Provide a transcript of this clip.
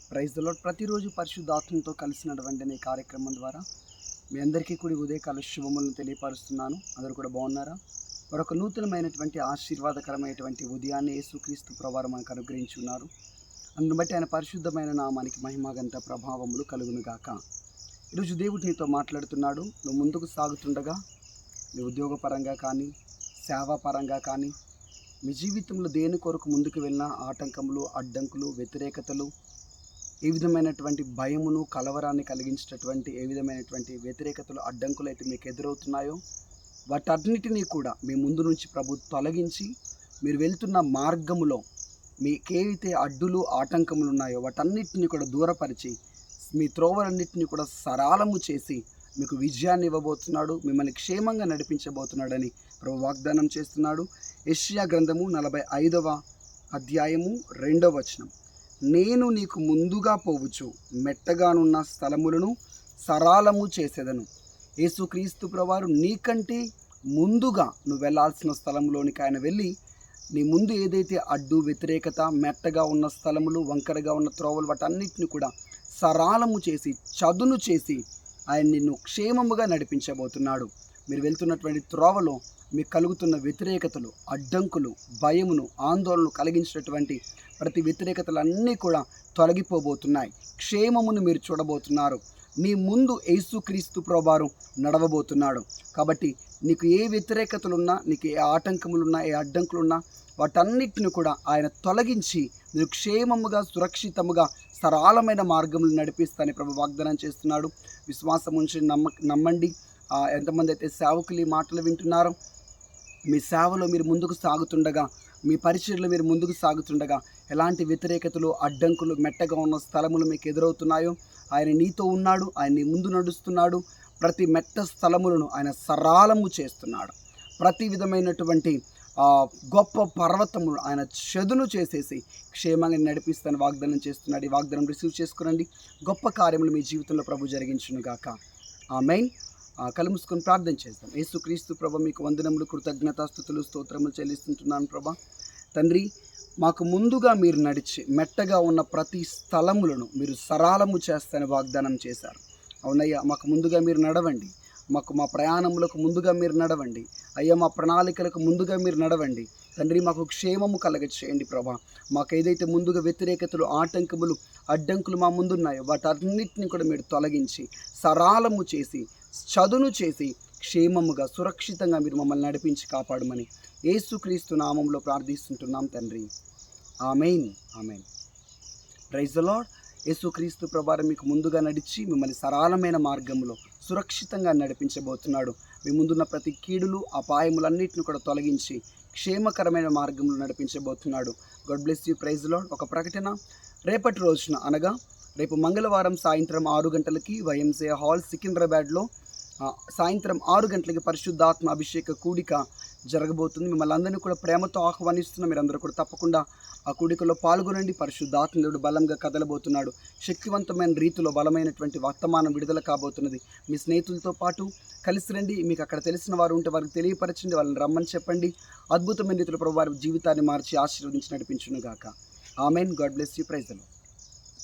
Praise the lord. ప్రతిరోజు పరిశుద్ధాత్మతో కలిసినటువంటి ఈ కార్యక్రమం ద్వారా మీ అందరికీ కూడా ఉదయకాల శుభములను తెలియపరుస్తున్నాను. అందరూ కూడా బాగున్నారా? మరొక నూతనమైనటువంటి ఆశీర్వాదకరమైనటువంటి ఉదయాన్ని యేసుక్రీస్తు ప్రభువారు మనకు అనుగ్రహించి ఉన్నారు. అందును బట్టి ఆయన పరిశుద్ధమైన నామానికి మహిమగంత ప్రభావములు కలుగునుగాక. ఈరోజు దేవుడు నీతో మాట్లాడుతున్నాడు. నువ్వు ముందుకు సాగుతుండగా నీ ఉద్యోగపరంగా కానీ, సేవాపరంగా కానీ, మీ జీవితంలో దేని కొరకు ముందుకు వెళ్ళిన ఆటంకములు, అడ్డంకులు, వ్యతిరేకతలు, ఏ విధమైనటువంటి భయమును, కలవరాన్ని కలిగించేటటువంటి ఏ విధమైనటువంటి వ్యతిరేకతలు, అడ్డంకులు అయితే మీకు ఎదురవుతున్నాయో వాటన్నిటినీ కూడా మీ ముందు నుంచి ప్రభు తొలగించి మీరు వెళ్తున్న మార్గములో మీకేవైతే అడ్డులు, ఆటంకములు ఉన్నాయో వాటన్నిటిని కూడా దూరపరిచి మీ త్రోవలన్నింటినీ కూడా సరళము చేసి మీకు విజయాన్ని ఇవ్వబోతున్నాడు, మిమ్మల్ని క్షేమంగా నడిపించబోతున్నాడని ప్రభు వాగ్దానం చేస్తున్నాడు. యెషయా గ్రంథము 45వ అధ్యాయము 2వ వచనం. నేను నీకు ముందుగా పోవచ్చు, మెట్టగానున్న స్థలములను సరళము చేసేదను. యేసుక్రీస్తు ప్రభువారు నీకంటే ముందుగా నువ్వు వెళ్ళాల్సిన స్థలంలోనికి ఆయన వెళ్ళి నీ ముందు ఏదైతే అడ్డు, వ్యతిరేకత, మెట్టగా ఉన్న స్థలములు, వంకరగా ఉన్న త్రోవలు వాటన్నిటిని కూడా సరళము చేసి, చదును చేసి ఆయన నిన్ను క్షేమముగా నడిపించబోతున్నాడు. మీరు వెళ్తున్నటువంటి త్రోవలో మీకు కలుగుతున్న వ్యతిరేకతలు, అడ్డంకులు, భయమును, ఆందోళనలు కలిగించినటువంటి ప్రతి వ్యతిరేకతలన్నీ కూడా తొలగిపోబోతున్నాయి. క్షేమమును మీరు చూడబోతున్నారు. మీ ముందు యేసుక్రీస్తు ప్రభువారు నడవబోతున్నాడు. కాబట్టి నీకు ఏ వ్యతిరేకతలున్నా, నీకు ఏ ఆటంకములున్నా, ఏ అడ్డంకులున్నా వాటన్నిటిని కూడా ఆయన తొలగించి మీరు క్షేమముగా, సురక్షితముగా, సరళమైన మార్గములు నడిపిస్తానని ప్రభు వాగ్దానం చేస్తున్నాడు. విశ్వాసం ఉంచి నమ్మండి. ఎంతమంది అయితే సేవకులు ఈ మాటలు వింటున్నారో, మీ సేవలో మీరు ముందుకు సాగుతుండగా, మీ పరిచర్యలో మీరు ముందుకు సాగుతుండగా ఎలాంటి వ్యతిరేకతలు, అడ్డంకులు, మెట్టగా ఉన్న స్థలములు మీకు ఎదురవుతున్నాయో ఆయన నీతో ఉన్నాడు. ఆయన నీ ముందు నడుస్తున్నాడు. ప్రతి మెట్ట స్థలములను ఆయన సరళము చేస్తున్నాడు. ప్రతి విధమైనటువంటి గొప్ప పర్వతములు ఆయన చదును చేసేసి క్షేమంగా నడిపిస్తాను వాగ్దానం చేస్తున్నాడు. ఈ వాగ్దానం రిసీవ్ చేసుకురండి. గొప్ప కార్యములు మీ జీవితంలో ప్రభు జరిగించునుగాక. ఆమేన్. కళ్ళు మూసుకొని ప్రార్థన చేస్తాం. యేసుక్రీస్తు ప్రభు మీకు వందనములు, కృతజ్ఞతాస్తుతులు, స్తోత్రములు చెల్లిస్తుంటున్నాను. ప్రభా తండ్రి, మాకు ముందుగా మీరు నడిచి మెట్టగా ఉన్న ప్రతి స్థలములను మీరు సరళము చేస్తానని వాగ్దానం చేశారు. అవునయ్యా, మాకు ముందుగా మీరు నడవండి. మా ప్రయాణములకు ముందుగా మీరు నడవండి. అయ్యా, మా ప్రణాళికలకు ముందుగా మీరు నడవండి. తండ్రి, మాకు క్షేమము కలగచేయండి ప్రభా. మాకు ఏదైతే ముందుగా వ్యతిరేకతలు, ఆటంకములు, అడ్డంకులు మా ముందున్నాయో వాటన్నిటిని కూడా మీరు తొలగించి సరళము చేసి, చదును చేసి, క్షేమముగా, సురక్షితంగా మీరు మమ్మల్ని నడిపించి కాపాడమని యేసుక్రీస్తు నామంలో ప్రార్థిస్తుంటున్నాం తండ్రి. Amen. Amen. Praise the lord. యేసుక్రీస్తు ప్రభువారు మీకు ముందుగా నడిచి మిమ్మల్ని సరళమైన మార్గంలో సురక్షితంగా నడిపించబోతున్నాడు. మీ ముందున్న ప్రతి కీడులు, అపాయములన్నిటిని కూడా తొలగించి క్షేమకరమైన మార్గంలో నడిపించబోతున్నాడు. God bless you. Praise the lord. ఒక ప్రకటన. రేపటి రోజున అనగా రేపు మంగళవారం సాయంత్రం 6 గంటలకి వైఎంసీ హాల్ సికింద్రాబాద్లో సాయంత్రం 6 గంటలకి పరిశుద్ధాత్మ అభిషేక కూడిక జరగబోతుంది. మిమ్మల్ని అందరినీ కూడా ప్రేమతో ఆహ్వానిస్తున్నాం. మీరందరూ కూడా తప్పకుండా ఆ కూడికలో పాల్గొనండి. పరిశుద్ధాత్మ దేవుడు బలంగా కదలబోతున్నాడు. శక్తివంతమైన రీతిలో బలమైనటువంటి వర్తమానం విడుదల కాబోతున్నది. మీ స్నేహితులతో పాటు కలిసి రండి. మీకు అక్కడ తెలిసిన వారు ఉంటే వారికి తెలియపరచండి, వాళ్ళని రమ్మని చెప్పండి. అద్భుతమైన రీతిలో ప్రభు వారి జీవితాన్ని మార్చి ఆశీర్వదించి నడిపించును గాక. Amen. God bless you. Praise the lord.